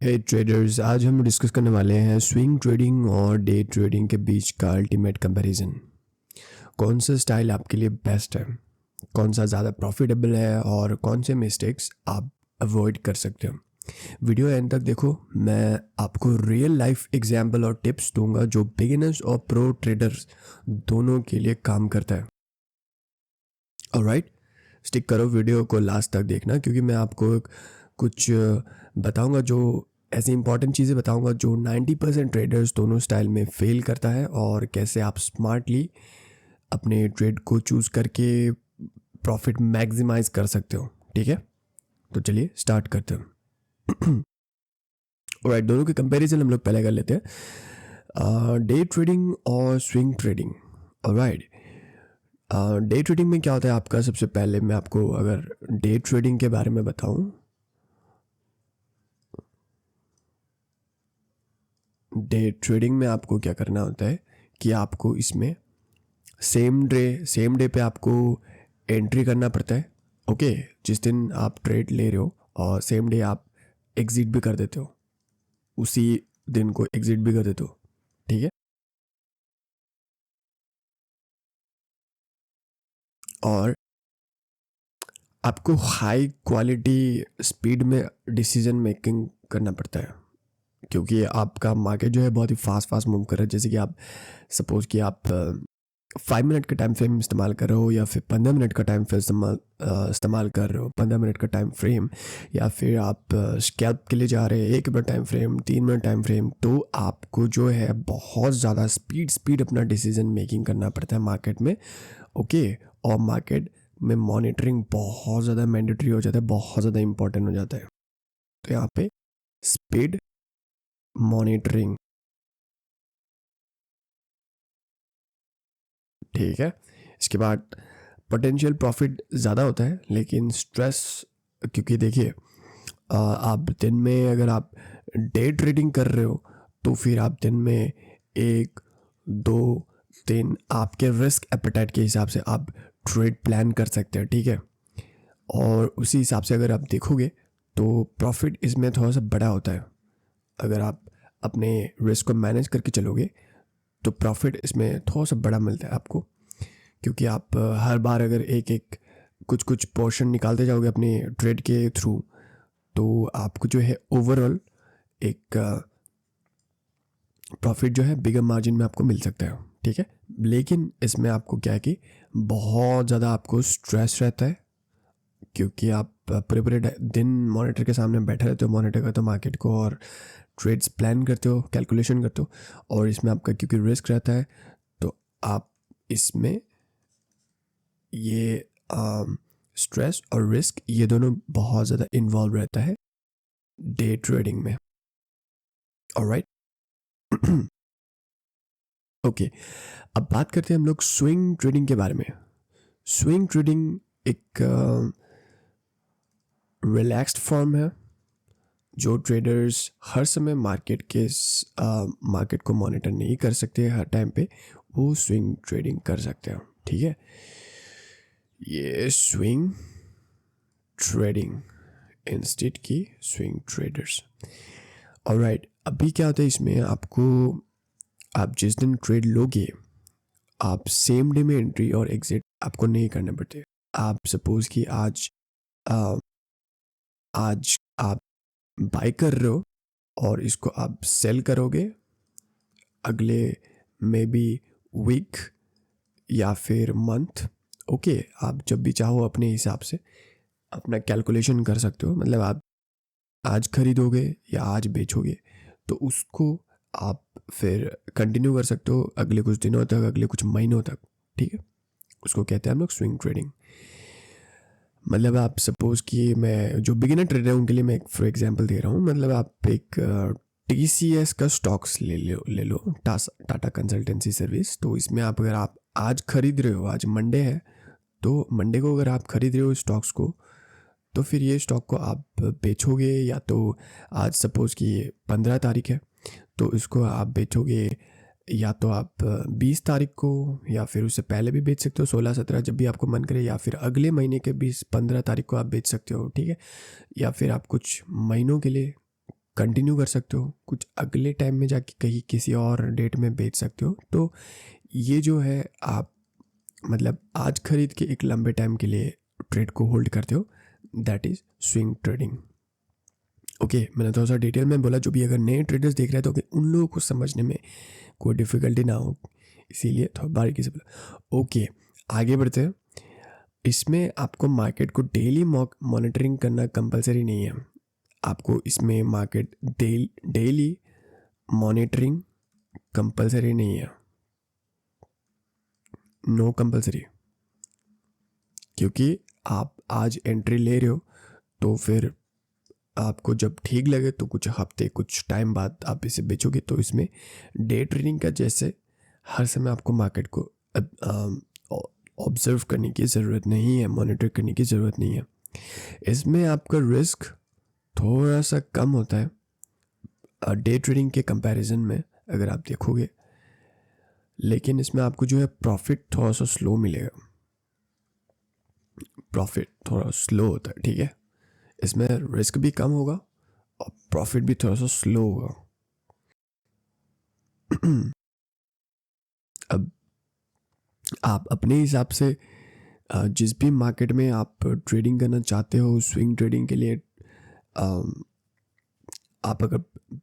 हे traders, आज हम discuss करने वाले हैं स्विंग ट्रेडिंग और डे ट्रेडिंग के बीच का अल्टीमेट कंपैरिजन। कौन सा स्टाइल आपके लिए बेस्ट है, कौन सा ज़्यादा प्रॉफिटेबल है और कौन से मिस्टेक्स आप अवॉइड कर सकते हो। वीडियो एंड तक देखो, मैं आपको रियल लाइफ एग्जाम्पल और टिप्स दूंगा जो बिगिनर्स और प्रो ट्रेडर्स दोनों के लिए काम करता है। ऑलराइट, स्टिक करो, वीडियो को लास्ट तक देखना क्योंकि मैं आपको कुछ बताऊंगा, जो ऐसी इंपॉर्टेंट चीज़ें बताऊंगा जो 90% ट्रेडर्स दोनों स्टाइल में फेल करता है और कैसे आप स्मार्टली अपने ट्रेड को चूज़ करके प्रॉफिट मैक्सिमाइज कर सकते हो। ठीक है, तो चलिए स्टार्ट करते हैं। ऑलराइट, दोनों के कंपैरिजन हम लोग पहले कर लेते हैं, डे ट्रेडिंग और swing trading. Alright, day trading में क्या होता है आपका, सबसे पहले मैं आपको अगर डे ट्रेडिंग के बारे में बताऊं, डे ट्रेडिंग में आपको क्या करना होता है कि आपको इसमें सेम डे पे आपको एंट्री करना पड़ता है। ओके, जिस दिन आप ट्रेड ले रहे हो और सेम डे आप एग्जिट भी कर देते हो, उसी दिन को एग्जिट भी कर देते हो। ठीक है, और आपको हाई क्वालिटी स्पीड में डिसीजन मेकिंग करना पड़ता है क्योंकि आपका मार्केट जो है बहुत ही फास्ट फास्ट मूव कर रहा है। जैसे कि आप सपोज कि आप 5 मिनट का टाइम फ्रेम इस्तेमाल कर रहे हो या फिर 15 मिनट का टाइम फ्रेम इस्तेमाल कर रहे हो, 15 मिनट का टाइम फ्रेम, या फिर आप स्कैल्प के लिए जा रहे हैं 1 minute time frame, 3 minute time frame, तो आपको जो है बहुत ज़्यादा स्पीड अपना डिसीजन मेकिंग करना पड़ता है मार्केट में। ओके, और मार्केट में मॉनिटरिंग बहुत ज़्यादा मैंडेटरी हो जाता है, बहुत ज़्यादा इंपॉर्टेंट हो जाता है। तो यहाँ पे स्पीड मॉनिटरिंग, ठीक है। इसके बाद पोटेंशियल प्रॉफिट ज़्यादा होता है लेकिन स्ट्रेस, क्योंकि देखिए आप दिन में अगर आप डे ट्रेडिंग कर रहे हो तो फिर आप दिन में 1 2 3 आपके रिस्क एपेटाइट के हिसाब से आप ट्रेड प्लान कर सकते हैं। ठीक है, और उसी हिसाब से अगर आप देखोगे तो प्रॉफिट इसमें थोड़ा सा बड़ा होता है। अगर आप अपने रिस्क को मैनेज करके चलोगे तो प्रॉफिट इसमें थोड़ा सा बड़ा मिलता है आपको, क्योंकि आप हर बार अगर एक एक कुछ कुछ पोर्शन निकालते जाओगे अपने ट्रेड के थ्रू तो आपको जो है ओवरऑल एक प्रॉफिट जो है बिगर मार्जिन में आपको मिल सकता है। ठीक है, लेकिन इसमें आपको क्या है कि बहुत ज़्यादा आपको स्ट्रेस रहता है क्योंकि आप पूरे पूरे दिन मॉनिटर के सामने बैठे रहते हो, मॉनिटर करते हो मार्केट को और ट्रेड्स प्लान करते हो, कैलकुलेशन करते हो, और इसमें आपका क्योंकि रिस्क रहता है तो आप इसमें ये स्ट्रेस और रिस्क ये दोनों बहुत ज़्यादा इन्वॉल्व रहता है डे ट्रेडिंग में। ऑलराइट, ओके, अब बात करते हैं हम लोग स्विंग ट्रेडिंग के बारे में। स्विंग ट्रेडिंग एक रिलैक्स्ड फॉर्म है जो ट्रेडर्स हर समय मार्केट को मॉनिटर नहीं कर सकते हर टाइम पे, वो स्विंग ट्रेडिंग कर सकते हैं। ठीक है, ये स्विंग ट्रेडिंग इंस्टेड की स्विंग ट्रेडर्स। ऑलराइट, अभी क्या होता है इसमें, आपको आप जिस दिन ट्रेड लोगे आप सेम डे में एंट्री और एग्जिट आपको नहीं करने पड़ते। आप सपोज कि आ, आज आप बाय कर रहे हो और इसको आप सेल करोगे अगले मे बी वीक या फिर मंथ। ओके, आप जब भी चाहो अपने हिसाब से अपना कैलकुलेशन कर सकते हो, मतलब आप आज खरीदोगे या आज बेचोगे तो उसको आप फिर कंटिन्यू कर सकते हो अगले कुछ दिनों तक, अगले कुछ महीनों तक। ठीक है, उसको कहते हैं हम लोग स्विंग ट्रेडिंग। मतलब आप सपोज कि मैं जो बिगिनर ट्रेडर है उनके लिए मैं एक फॉर एग्जांपल दे रहा हूँ, मतलब आप एक TCS का स्टॉक्स ले लो टाटा कंसल्टेंसी सर्विस। तो इसमें आप अगर आप आज खरीद रहे हो, आज मंडे है, तो मंडे को अगर आप खरीद रहे हो स्टॉक्स को तो फिर ये स्टॉक को आप बेचोगे, या तो आज सपोज कि ये 15 तारीख है तो इसको आप बेचोगे या तो आप 20 तारीख को, या फिर उससे पहले भी बेच सकते हो 16 17 जब भी आपको मन करे, या फिर अगले महीने के 20 15 तारीख को आप बेच सकते हो। ठीक है, या फिर आप कुछ महीनों के लिए कंटिन्यू कर सकते हो, कुछ अगले टाइम में जाके कहीं किसी और डेट में बेच सकते हो। तो ये जो है आप मतलब आज खरीद के एक लंबे टाइम के लिए ट्रेड को होल्ड करते हो, that is swing trading. Okay, मैंने थोड़ा सा डिटेल में बोला, जो भी अगर नए ट्रेडर्स देख रहे हैं तो उन लोगों को समझने में कोई डिफ़िकल्टी ना हो, इसीलिए थोड़ा बारीकी से बोला। ओके, आगे बढ़ते हैं। इसमें आपको मार्केट को डेली मॉनिटरिंग करना कंपलसरी नहीं है। आपको इसमें मार्केट डेली मॉनिटरिंग कंपलसरी नहीं है, नो कंपलसरी। क्योंकि आप आज एंट्री ले रहे हो तो फिर आपको जब ठीक लगे तो कुछ हफ्ते कुछ टाइम बाद आप इसे बेचोगे। तो इसमें डे ट्रेडिंग का जैसे हर समय आपको मार्केट को ऑब्जर्व करने की ज़रूरत नहीं है, मॉनिटर करने की ज़रूरत नहीं है। इसमें आपका रिस्क थोड़ा सा कम होता है डे ट्रेडिंग के कंपैरिजन में अगर आप देखोगे, लेकिन इसमें आपको जो है प्रॉफिट थोड़ा सा स्लो मिलेगा, प्रॉफिट थोड़ा स्लो होता है, ठीक है। इसमें रिस्क भी कम होगा और प्रॉफिट भी थोड़ा सा स्लो होगा। अब आप अपने हिसाब से जिस भी मार्केट में आप ट्रेडिंग करना चाहते हो, स्विंग ट्रेडिंग के लिए आप अगर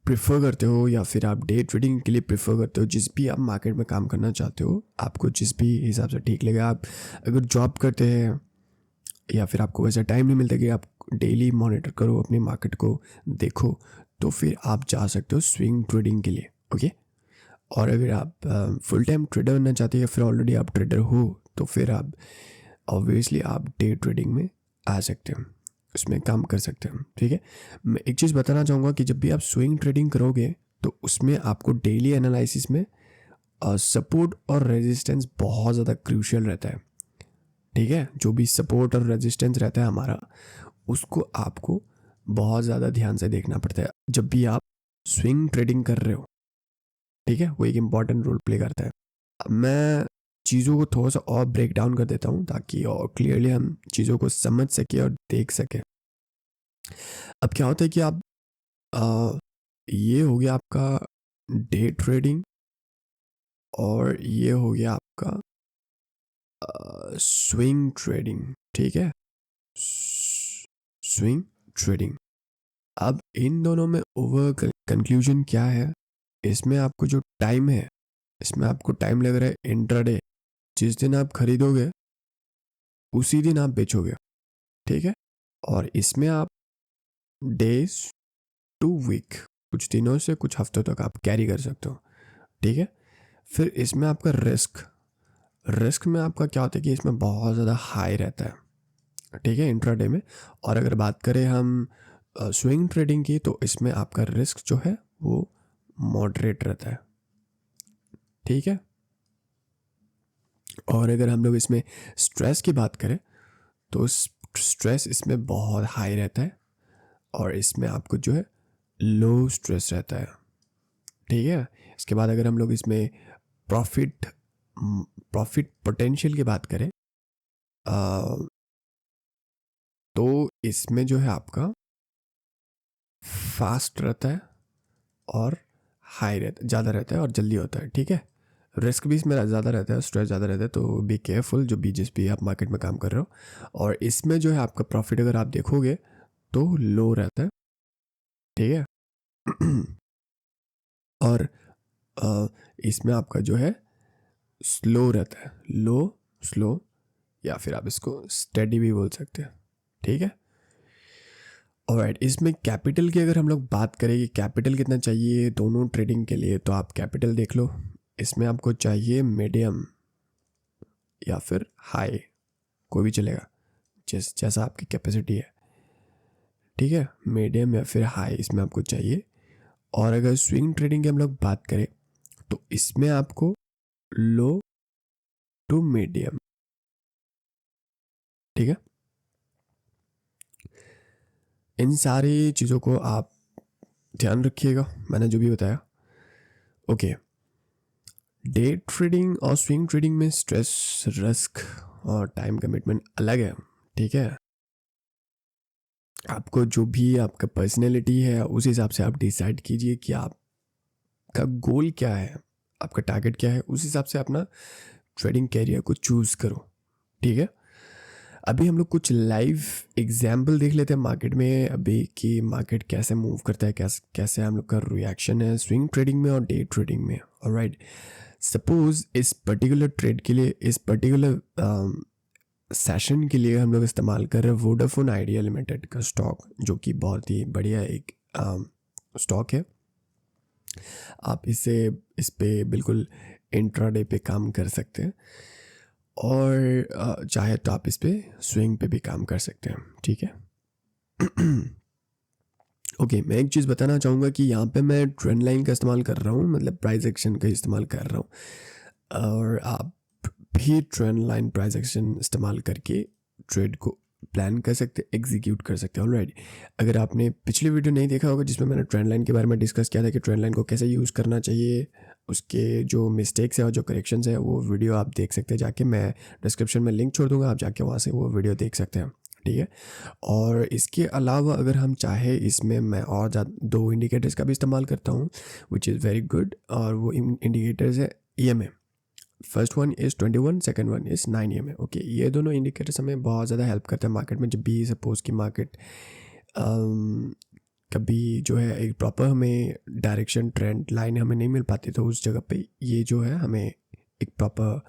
प्रेफर करते हो या फिर आप डे ट्रेडिंग के लिए प्रेफर करते हो, जिस भी आप मार्केट में काम करना चाहते हो, आपको जिस भी हिसाब से ठीक लगे। आप अगर जॉब करते हैं या फिर आपको वैसा टाइम नहीं मिलता कि आप डेली मॉनिटर करो अपने मार्केट को देखो, तो फिर आप जा सकते हो स्विंग ट्रेडिंग के लिए। ओके, और अगर आप फुल टाइम ट्रेडर बनना चाहते हो या फिर ऑलरेडी आप ट्रेडर हो, तो फिर आप ऑब्वियसली आप डे ट्रेडिंग में आ सकते हो, उसमें काम कर सकते हो, ठीक है। मैं एक चीज़ बताना चाहूँगा कि जब भी आप स्विंग ट्रेडिंग करोगे तो उसमें आपको डेली एनालिसिस में सपोर्ट और रेजिस्टेंस बहुत ज़्यादा क्रूशियल रहता है, ठीक है। जो भी सपोर्ट और रेजिस्टेंस रहता है हमारा, उसको आपको बहुत ज़्यादा ध्यान से देखना पड़ता है जब भी आप स्विंग ट्रेडिंग कर रहे हो, ठीक है। वो एक इम्पॉर्टेंट रोल प्ले करता है। अब मैं चीज़ों को थोड़ा सा और ब्रेक डाउन कर देता हूँ ताकि और क्लियरली हम चीज़ों को समझ सके और देख सकें। अब क्या होता है कि आप ये हो गया आपका डे ट्रेडिंग और ये हो गया आपका स्विंग ट्रेडिंग, ठीक है। Swing trading. अब इन दोनों में ओवर कंक्लूजन क्या है, इसमें आपको जो टाइम है, इसमें आपको टाइम लग रहा है इंट्राडे। जिस दिन आप खरीदोगे उसी दिन आप बेचोगे, ठीक है। और इसमें आप डेज टू वीक, कुछ दिनों से कुछ हफ्तों तक आप कैरी कर सकते हो, ठीक है। फिर इसमें आपका रिस्क में आपका क्या होता है कि इसमें बहुत ज़्यादा हाई रहता है, ठीक है, इंट्राडे में। और अगर बात करें हम स्विंग ट्रेडिंग की, तो इसमें आपका रिस्क जो है वो मॉडरेट रहता है, ठीक है। और अगर हम लोग इसमें स्ट्रेस की बात करें तो स्ट्रेस इसमें बहुत हाई रहता है और इसमें आपको जो है लो स्ट्रेस रहता है, ठीक है। इसके बाद अगर हम लोग इसमें प्रॉफिट प्रॉफिट पोटेंशियल की बात करें तो इसमें जो है आपका फास्ट रहता है और हाई रहता, ज़्यादा रहता है और जल्दी होता है, ठीक है। रिस्क भी इसमें ज़्यादा रहता है, स्ट्रेस ज़्यादा रहता है, तो बी केयरफुल जो भी जिस भी आप मार्केट में काम कर रहे हो। और इसमें जो है आपका प्रॉफिट अगर आप देखोगे तो लो रहता है, ठीक है। और इसमें आपका जो है स्लो रहता है, लो स्लो, या फिर आप इसको स्टेडी भी बोल सकते हैं, ठीक है। ऑलराइट, इसमें कैपिटल की अगर हम लोग बात करें कि कैपिटल कितना चाहिए दोनों ट्रेडिंग के लिए, तो आप कैपिटल देख लो। इसमें आपको चाहिए मीडियम या फिर हाई, कोई भी चलेगा, जैसा आपकी कैपेसिटी है, ठीक है। मीडियम या फिर हाई इसमें आपको चाहिए। और अगर स्विंग ट्रेडिंग की हम लोग बात करें तो इसमें आपको लो टू मीडियम, ठीक है। इन सारी चीज़ों को आप ध्यान रखिएगा, मैंने जो भी बताया। ओके, डे ट्रेडिंग और स्विंग ट्रेडिंग में स्ट्रेस, रिस्क और टाइम कमिटमेंट अलग है, ठीक है। आपको जो भी आपका पर्सनैलिटी है उस हिसाब से आप डिसाइड कीजिए कि आपका गोल क्या है, आपका टारगेट क्या है, उस हिसाब से अपना ट्रेडिंग कैरियर को चूज़ करो। ठीक है, अभी हम लोग कुछ लाइव एग्जाम्पल देख लेते हैं मार्केट में अभी कि मार्केट कैसे मूव करता है, कैसे कैसे हम लोग का रिएक्शन है स्विंग ट्रेडिंग में और डे ट्रेडिंग में। ऑलराइट, सपोज इस पर्टिकुलर ट्रेड के लिए, इस पर्टिकुलर सेशन के लिए हम लोग इस्तेमाल कर रहे हैं वोडाफोन आइडिया लिमिटेड का स्टॉक, जो कि बहुत ही बढ़िया एक स्टॉक है। आप इस पे बिल्कुल इंट्राडे पे काम कर सकते हैं और चाहे तो आप इस पे स्विंग पे भी काम कर सकते हैं। ठीक है, ओके, मैं एक चीज़ बताना चाहूँगा कि यहाँ पे मैं ट्रेंड लाइन का इस्तेमाल कर रहा हूँ, मतलब प्राइस एक्शन का इस्तेमाल कर रहा हूँ, और आप भी ट्रेंड लाइन प्राइस एक्शन इस्तेमाल करके ट्रेड को प्लान कर सकते, एग्जीक्यूट कर सकते हैं। ऑलराइट, अगर आपने पिछली वीडियो नहीं देखा होगा जिसमें मैंने ट्रेंड लाइन के बारे में डिस्कस किया था कि ट्रेंड लाइन को कैसे यूज़ करना चाहिए, उसके जो मिस्टेक्स है और जो करेक्शंस है, वो वीडियो आप देख सकते हैं जाके, मैं डिस्क्रिप्शन में लिंक छोड़ दूंगा, आप जाके वहाँ से वो वीडियो देख सकते हैं। ठीक है, और इसके अलावा अगर हम चाहे इसमें मैं और दो इंडिकेटर्स का भी इस्तेमाल करता हूँ विच इज़ वेरी गुड, और वो इंडिकेटर्स है EMA। First one is 21, second one is 9 EMA। Okay, ये दोनों इंडिकेटर्स हमें बहुत ज़्यादा हेल्प करते हैं मार्केट में, जब भी सपोज की मार्केट कभी जो है एक प्रॉपर हमें डायरेक्शन ट्रेंड लाइन हमें नहीं मिल पाती, तो उस जगह पे ये जो है हमें एक प्रॉपर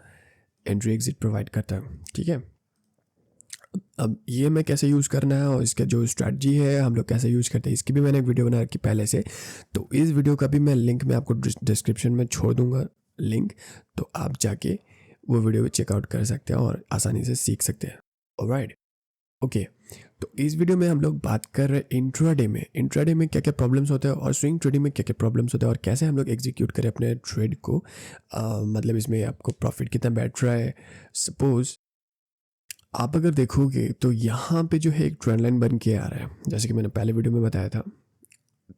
एंट्री एग्जिट प्रोवाइड करता है। ठीक है, अब ये मैं कैसे यूज़ करना है और इसका जो स्ट्रैटेजी है हम लोग कैसे यूज़ करते हैं, इसकी भी मैंने एक वीडियो बना रखी पहले से, तो इस वीडियो का भी मैं लिंक मैं आपको डिस्क्रिप्शन में छोड़ दूंगा लिंक, तो आप जाके वो वीडियो भी चेकआउट कर सकते हैं और आसानी से सीख सकते हैं। ऑलराइट, ओके, तो इस वीडियो में हम लोग बात कर रहे हैं इंट्राडे में क्या क्या प्रॉब्लम्स होते हैं और स्विंग ट्रेडिंग में क्या क्या प्रॉब्लम्स होते हैं और कैसे हम लोग एग्जीक्यूट करें अपने ट्रेड को, मतलब इसमें आपको प्रॉफिट कितना बैठ रहा है। सपोज आप अगर देखोगे तो यहाँ पे जो है एक ट्रेंड लाइन बन के आ रहा है, जैसे कि मैंने पहले वीडियो में बताया था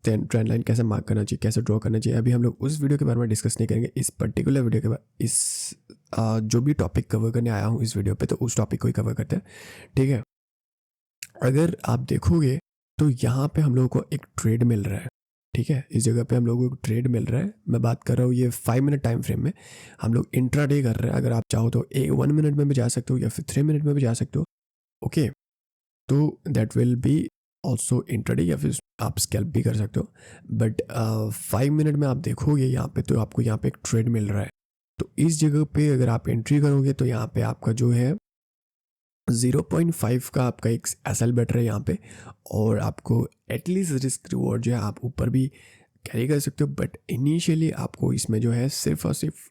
ट्रेंड लाइन कैसे मार्क करना चाहिए, कैसे ड्रॉ करना चाहिए। अभी हम लोग उस वीडियो के बारे में डिस्कस नहीं करेंगे, इस पर्टिकुलर वीडियो के बाद इस जो भी टॉपिक कवर करने आया हूँ इस वीडियो पे, तो उस टॉपिक को ही कवर करते हैं। ठीक है, अगर आप देखोगे तो यहाँ पे हम लोगों को एक ट्रेड मिल रहा है। ठीक है, इस जगह पे हम लोगों को ट्रेड मिल रहा है, मैं बात कर रहा हूँ ये 5 मिनट टाइम फ्रेम में हम लोग इंट्राडे कर रहे हैं। अगर आप चाहो तो 1 मिनट में भी जा सकते हो या फिर 3 मिनट में भी जा सकते हो। ओके, तो that will be also intraday, या फिर आप स्कैल्प भी कर सकते हो, बट 5 मिनट में आप देखोगे यहाँ पे तो आपको यहाँ पे एक ट्रेड मिल रहा है। तो इस जगह पे अगर आप एंट्री करोगे तो यहाँ पे आपका जो है 0.5 का आपका एक SL बैठ रहा है यहाँ पे, और आपको एटलीस्ट रिस्क रिवॉर्ड जो है आप ऊपर भी कैरी कर सकते हो, बट इनिशियली आपको इसमें जो है सिर्फ और सिर्फ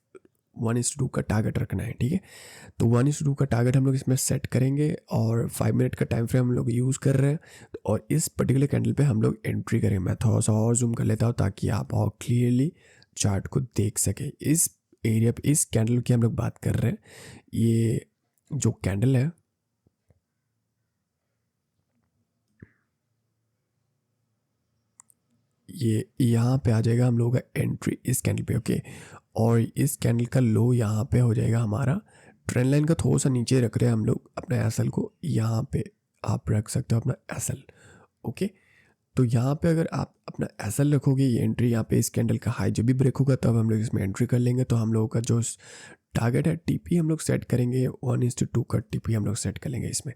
1:2 का टारगेट रखना है। ठीक है, तो 1:2 का टारगेट हम लोग इसमें सेट करेंगे और 5 मिनट का टाइम फ्रेम हम लोग यूज़ कर रहे हैं, और इस पर्टिकुलर कैंडल पे हम लोग एंट्री करेंगे। मैं थोड़ा सा और जूम कर लेता हूँ ताकि आप और क्लियरली चार्ट को देख सकें। इस एरिया पे इस कैंडल की हम लोग बात कर रहे हैं, ये जो कैंडल है ये यहाँ पे आ जाएगा हम लोगों का एंट्री इस कैंडल पे। ओके, और इस कैंडल का लो यहाँ पे हो जाएगा हमारा ट्रेंड लाइन का थोड़ा सा नीचे रख रहे हैं हम लोग अपना एसएल को, यहाँ पे आप रख सकते हो अपना एसएल। ओके, तो यहाँ पे अगर आप अपना एसएल रखोगे, ये एंट्री यहाँ पे इस कैंडल का हाई जब भी ब्रेक होगा तब हम लोग इसमें एंट्री कर लेंगे। तो हम लोगों का जो टारगेट है टीपी हम लोग सेट करेंगे 1:2 का टीपी हम लोग सेट कर लेंगे इसमें,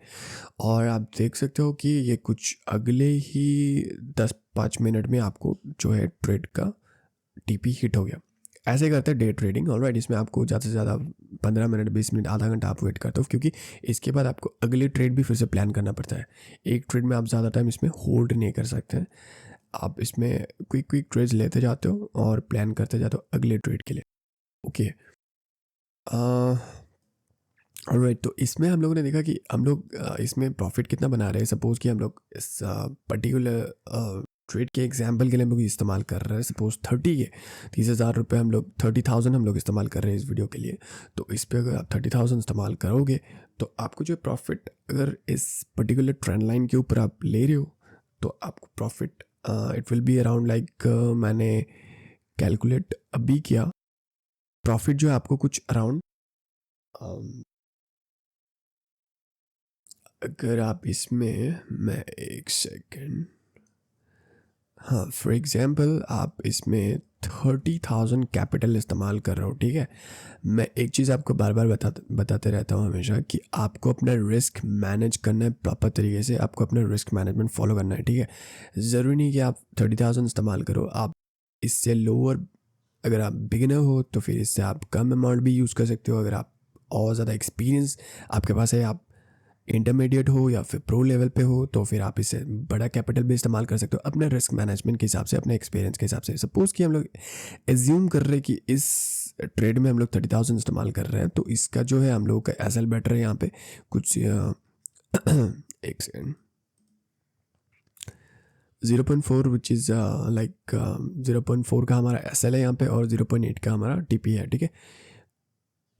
और आप देख सकते हो कि ये कुछ अगले ही 10-5 मिनट में आपको जो है ट्रेड का टीपी हिट हो गया। ऐसे करते हैं डे ट्रेडिंग। ऑलराइट, इसमें आपको ज़्यादा से ज़्यादा 15 मिनट 20 मिनट आधा घंटा आप वेट करते हो, क्योंकि इसके बाद आपको अगली ट्रेड भी फिर से प्लान करना पड़ता है। एक ट्रेड में आप ज़्यादा टाइम इसमें होल्ड नहीं कर सकते हैं, आप इसमें क्विक ट्रेड्स लेते जाते हो और प्लान करते जाते हो अगले ट्रेड के लिए। ओके, ऑलराइट, तो इसमें हम लोगों ने देखा कि हम लोग इसमें प्रॉफिट कितना बना रहे हैं। सपोज कि हम लोग इस पर्टिकुलर ट्रेड के एग्जाम्पल के लिए हम लोग इस्तेमाल कर रहे हैं सपोज 30,000 रुपये हम लोग 30,000 हम लोग इस्तेमाल कर रहे हैं इस वीडियो के लिए। तो इस पर अगर आप 30,000 इस्तेमाल करोगे तो आपको जो प्रॉफिट अगर इस पर्टिकुलर ट्रेंड लाइन के ऊपर आप ले रहे हो तो आपको profit it will be around like, मैंने कैलकुलेट अभी किया, प्रॉफिट जो है आपको कुछ अराउंड अगर आप इसमें, मैं एक सेकेंड, हाँ फॉर एग्जांपल आप इसमें 30,000 कैपिटल इस्तेमाल कर रहे हो, ठीक है। मैं एक चीज़ आपको बार बार बताते रहता हूँ हमेशा कि आपको अपना रिस्क मैनेज करना है प्रॉपर तरीके से, आपको अपना रिस्क मैनेजमेंट फॉलो करना है, ठीक है। ज़रूरी नहीं कि आप 30,000 इस्तेमाल करो, आप इससे लोअर, अगर आप बिगिनर हो तो फिर इससे आप कम अमाउंट भी यूज़ कर सकते हो। अगर आप और ज़्यादा एक्सपीरियंस आपके पास है, आप इंटरमीडिएट हो या फिर प्रो लेवल पे हो, तो फिर आप इससे बड़ा कैपिटल भी इस्तेमाल कर सकते हो अपने रिस्क मैनेजमेंट के हिसाब से, अपने एक्सपीरियंस के हिसाब से। सपोज़ कि हम लोग एज्यूम कर रहे हैं कि इस ट्रेड में हम लोग 30,000 इस्तेमाल कर रहे हैं, तो इसका जो है हम लोगों का एस एल बेटर है यहाँ पे कुछ एक सेकेंड, 0.4 विच इज़ लाइक 0.4 का हमारा एस एल है यहाँ पे, और 0.8 का हमारा टी पी है, ठीक है।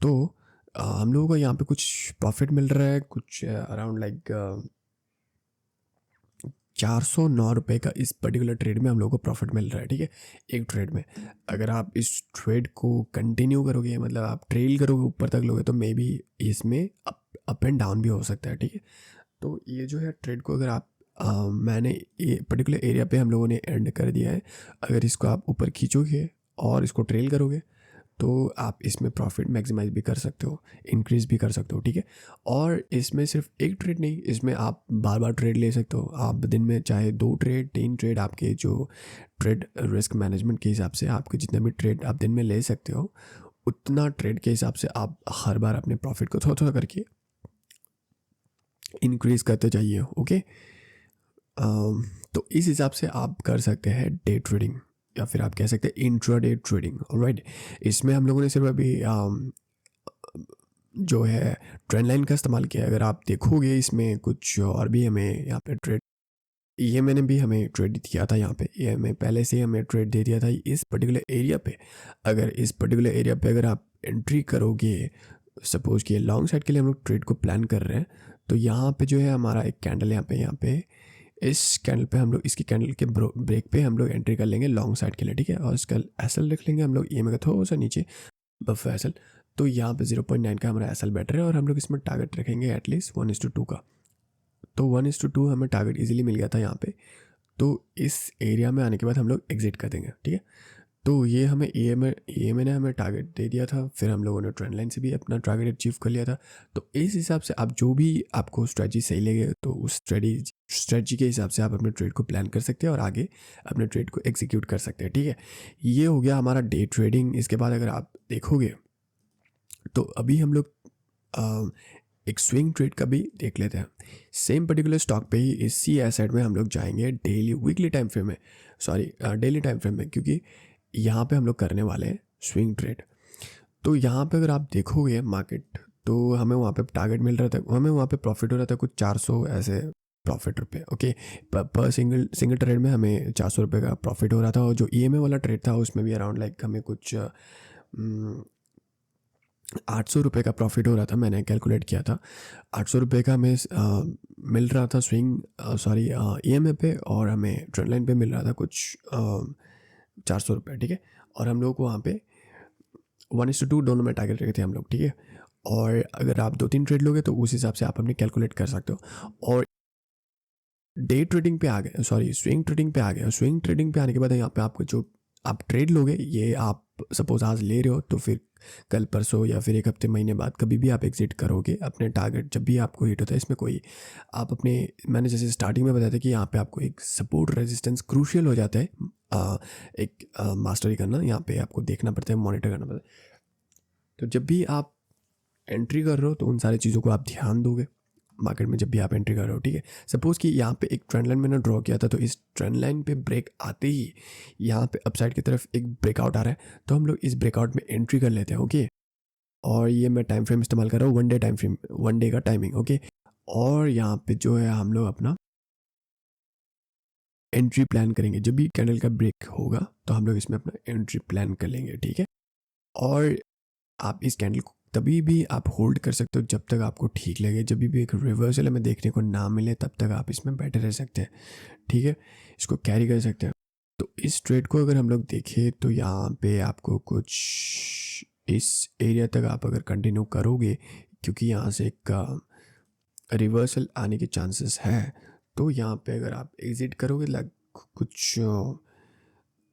तो हम लोगों को यहाँ पे कुछ प्रॉफिट मिल रहा है, कुछ अराउंड लाइक 409 रुपये का इस पर्टिकुलर ट्रेड में हम लोगों को प्रॉफिट मिल रहा है, ठीक है, एक ट्रेड में। अगर आप इस ट्रेड को कंटिन्यू करोगे, मतलब आप ट्रेल करोगे, ऊपर तक लोगे, तो मे बी इसमें अप एंड डाउन भी हो सकता है, ठीक है। तो ये जो है ट्रेड को अगर आप मैंने ये पर्टिकुलर एरिया पे हम लोगों ने एंड कर दिया है, अगर इसको आप ऊपर खींचोगे और इसको ट्रेल करोगे तो आप इसमें प्रॉफिट मैक्सिमाइज भी कर सकते हो, इंक्रीज भी कर सकते हो, ठीक है। और इसमें सिर्फ एक ट्रेड नहीं, इसमें आप बार बार ट्रेड ले सकते हो। आप दिन में चाहे 2 ट्रेड 3 ट्रेड, आपके जो ट्रेड रिस्क मैनेजमेंट के हिसाब से आपके जितने भी ट्रेड आप दिन में ले सकते हो, उतना ट्रेड के हिसाब से आप हर बार अपने प्रॉफिट को थोड़ा थोड़ा करके इंक्रीज करते जाइए, ओके। तो इस हिसाब से आप कर सकते हैं डे ट्रेडिंग, या फिर आप कह सकते हैं इंट्राडे ट्रेडिंग, ऑलराइट। इसमें हम लोगों ने सिर्फ अभी जो है ट्रेंड लाइन का इस्तेमाल किया। अगर आप देखोगे इसमें कुछ और भी हमें यहाँ पे ट्रेड, ये मैंने भी हमें ट्रेड दिया था यहाँ पे, ये हमें पहले से हमें ट्रेड दे दिया था इस पर्टिकुलर एरिया पे। अगर इस पर्टिकुलर एरिया पे अगर आप एंट्री करोगे, सपोज कि लॉन्ग साइड के लिए हम लोग ट्रेड को प्लान कर रहे हैं, तो यहाँ पे जो है हमारा एक कैंडल यहाँ पे इस कैंडल पे हम लोग, इसकी कैंडल के ब्रेक पे हम लोग एंट्री कर लेंगे लॉन्ग साइड के लिए, ठीक है। और इसका एसएल रख लेंगे हम लोग ई में थोड़ा सा नीचे, बफ एसएल। तो यहाँ पे 0.9 का हमारा एसएल बेटर है, और हम लोग इसमें टारगेट रखेंगे एटलीस्ट 1:2 का। तो 1:2 हमें टारगेट इजीली मिल गया था यहाँ पे। तो इस एरिया में आने के बाद हम लोग एग्जिट कर देंगे, ठीक है। तो ये हमें ए ने हमें टारगेट दे दिया था, फिर हम लोगों ने ट्रेंड लाइन से भी अपना टारगेट अचीव कर लिया था। तो इस हिसाब से आप जो भी आपको स्ट्रेटजी सही लगे, तो उस स्ट्रेटजी के हिसाब से आप अपने ट्रेड को प्लान कर सकते हैं और आगे अपने ट्रेड को एग्जीक्यूट कर सकते हैं, ठीक है। ये हो गया हमारा डे ट्रेडिंग। इसके बाद अगर आप देखोगे तो अभी हम लोग एक स्विंग ट्रेड का भी देख लेते हैं। सेम पर्टिकुलर स्टॉक पे ही इसी एसेट में हम लोग जाएंगे वीकली टाइम फ्रेम में, सॉरी डेली टाइम फ्रेम में, क्योंकि यहाँ पे हम लोग करने वाले हैं स्विंग ट्रेड। तो यहाँ पे अगर आप देखोगे मार्केट, तो हमें वहाँ पे टारगेट मिल रहा था, हमें वहाँ पे प्रॉफिट हो रहा था कुछ 400 ऐसे प्रॉफिट रुपये, ओके। पर सिंगल ट्रेड में हमें 400 रुपये का प्रॉफिट हो रहा था। और जो ईएमए वाला ट्रेड था उसमें भी अराउंड लाइक हमें कुछ 800 रुपये का प्रॉफिट हो रहा था। मैंने कैलकुलेट किया था 800 रुपये का हमें मिल रहा था स्विंग, सॉरी ईएमए पे, और हमें ट्रेंड लाइन पे मिल रहा था कुछ 400 रुपये, ठीक है। और हम लोग को वहाँ पे 1:2 दोनों में टारगेट रखे थे हम लोग, ठीक है। और अगर आप 2-3 ट्रेड लोगे तो उस हिसाब से आप अपने कैलकुलेट कर सकते हो। और डे ट्रेडिंग पे आ गए, सॉरी स्विंग ट्रेडिंग पे आ गए। स्विंग ट्रेडिंग पे आने के बाद यहाँ पे आपको जो आप ट्रेड लोगे, ये आप सपोज आज ले रहे हो, तो फिर कल परसों या फिर एक हफ्ते महीने बाद कभी भी आप एग्जिट करोगे अपने टारगेट जब भी आपको हिट होता है। इसमें कोई आप अपने, मैंने जैसे स्टार्टिंग में बताया था कि यहाँ पे आपको एक सपोर्ट रेजिस्टेंस क्रूशियल हो जाता है, एक मास्टरी करना यहाँ पे आपको देखना पड़ता है, मॉनिटर करना पड़ता है। तो जब भी आप एंट्री कर रहे हो तो उन सारी चीज़ों को आप ध्यान दोगे मार्केट में जब भी आप एंट्री कर रहे हो, ठीक है। सपोज कि यहाँ पे एक ट्रेंड लाइन मैंने ड्रॉ किया था, तो इस ट्रेंड लाइन पे ब्रेक आते ही यहाँ पे अपसाइड की तरफ एक ब्रेकआउट आ रहा है, तो हम लोग इस ब्रेकआउट में एंट्री कर लेते हैं, ओके। और ये मैं टाइम फ्रेम इस्तेमाल कर रहा हूँ 1 डे टाइम फ्रेम, 1 डे का टाइमिंग, ओके। और यहाँ पे जो है हम लोग अपना एंट्री प्लान करेंगे। जब भी कैंडल का ब्रेक होगा तो हम लोग इसमें अपना एंट्री प्लान कर लेंगे, ठीक है। और आप इस कैंडल को तभी भी आप होल्ड कर सकते हो जब तक आपको ठीक लगे। जब भी एक रिवर्सल हमें देखने को ना मिले तब तक आप इसमें बैठे रह सकते हैं, ठीक है, इसको कैरी कर सकते हैं। तो इस ट्रेड को अगर हम लोग देखें तो यहाँ पे आपको कुछ इस एरिया तक आप अगर कंटिन्यू करोगे, क्योंकि यहाँ से एक रिवर्सल आने के चांसेस हैं। तो यहाँ पे अगर आप एग्जिट करोगे लाइक कुछ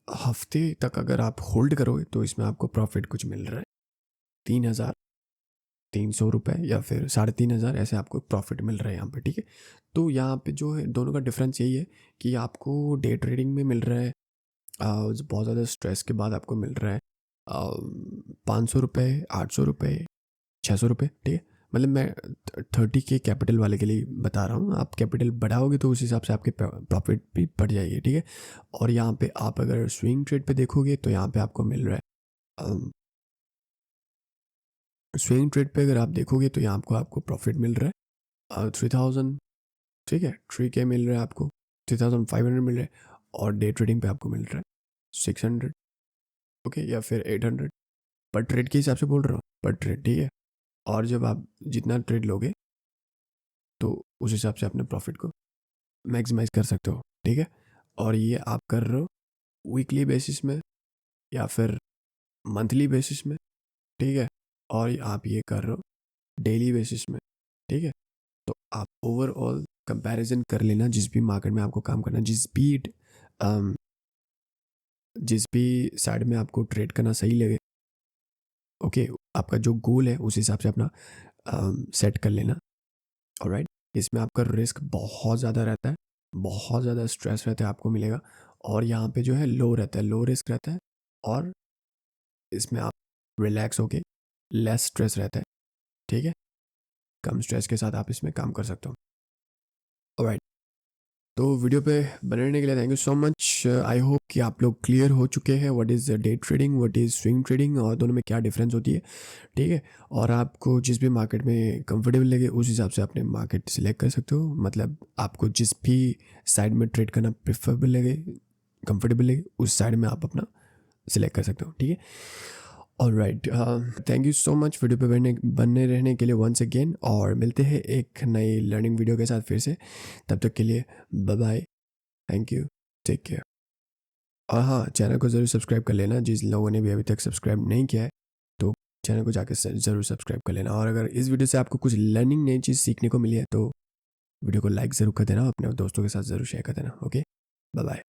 हफ्ते तक अगर आप होल्ड करोगे तो इसमें आपको प्रॉफिट कुछ मिल रहा है 3,300 रुपये या फिर 3,500 ऐसे आपको प्रॉफिट मिल रहा है यहाँ पे, ठीक है। तो यहाँ पे जो है दोनों का डिफरेंस यही है कि आपको डे ट्रेडिंग में मिल रहा है बहुत ज़्यादा स्ट्रेस के बाद आपको मिल रहा है 500 रुपये, 800 रुपये, 600 रुपये, ठीक है। मतलब मैं 30K कैपिटल वाले के लिए बता रहा हूँ। आप कैपिटल बढ़ाओगे तो उस हिसाब से आपके प्रॉफिट भी बढ़ जाएगी, ठीक है। और यहाँ पे आप अगर स्विंग ट्रेड पे देखोगे तो यहाँ पे आपको मिल रहा है स्विंग ट्रेड पे अगर आप देखोगे तो यहाँ आपको प्रॉफिट मिल रहा है 3,000, ठीक है। 3K मिल रहा है आपको, 3,500 मिल रहा है। और डे ट्रेडिंग पे आपको मिल रहा है 600, ओके, या फिर 800 पर ट्रेड के हिसाब से बोल रहा हूँ, पर ट्रेड, ठीक है। और जब आप जितना ट्रेड लोगे तो उस हिसाब से अपने प्रॉफिट को मैक्सिमाइज कर सकते हो, ठीक है। और ये आप कर रहे हो वीकली बेसिस में या फिर मंथली बेसिस में, ठीक है। और आप ये कर रहे हो डेली बेसिस में, ठीक है। तो आप ओवरऑल कंपैरिजन कर लेना जिस भी मार्केट में आपको काम करना, जिस भी साइड में आपको ट्रेड करना सही लगे, ओके। आपका जो गोल है उस हिसाब से अपना सेट कर लेना, ऑलराइट। इसमें आपका रिस्क बहुत ज़्यादा रहता है, बहुत ज़्यादा स्ट्रेस रहता है आपको मिलेगा। और यहाँ पे जो है लो रहता है, लो रिस्क रहता है। और इसमें आप रिलैक्स होके लेस स्ट्रेस रहता है, ठीक है। कम स्ट्रेस के साथ आप इसमें काम कर सकते हो, ऑलराइट। तो वीडियो पे बने रहने के लिए thank you so much. I hope कि आप लोग क्लियर हो चुके हैं what is day trading, what is swing trading और दोनों में क्या डिफरेंस होती है, ठीक है। और आपको जिस भी मार्केट में कंफर्टेबल लगे उस हिसाब से अपने मार्केट सिलेक्ट कर सकते हो। मतलब आपको जिस भी साइड में ट्रेड करना प्रेफरेबल लगे, कंफर्टेबल लगे, उस साइड में आप अपना सिलेक्ट कर सकते हो, ठीक है। Alright, thank you so much video पे बने रहने के लिए वंस अगेन। और मिलते हैं एक नई लर्निंग वीडियो के साथ फिर से। तब तक के लिए bye bye, thank you, take care. और हाँ, चैनल को ज़रूर सब्सक्राइब कर लेना जिस लोगों ने भी अभी तक सब्सक्राइब नहीं किया है, तो चैनल को जाकर ज़रूर सब्सक्राइब कर लेना। और अगर इस वीडियो से आपको कुछ लर्निंग नई चीज़ सीखने को मिली है तो वीडियो को लाइक ज़रूर कर देना, अपने दोस्तों के साथ ज़रूर शेयर कर देना, ओके। Bye bye.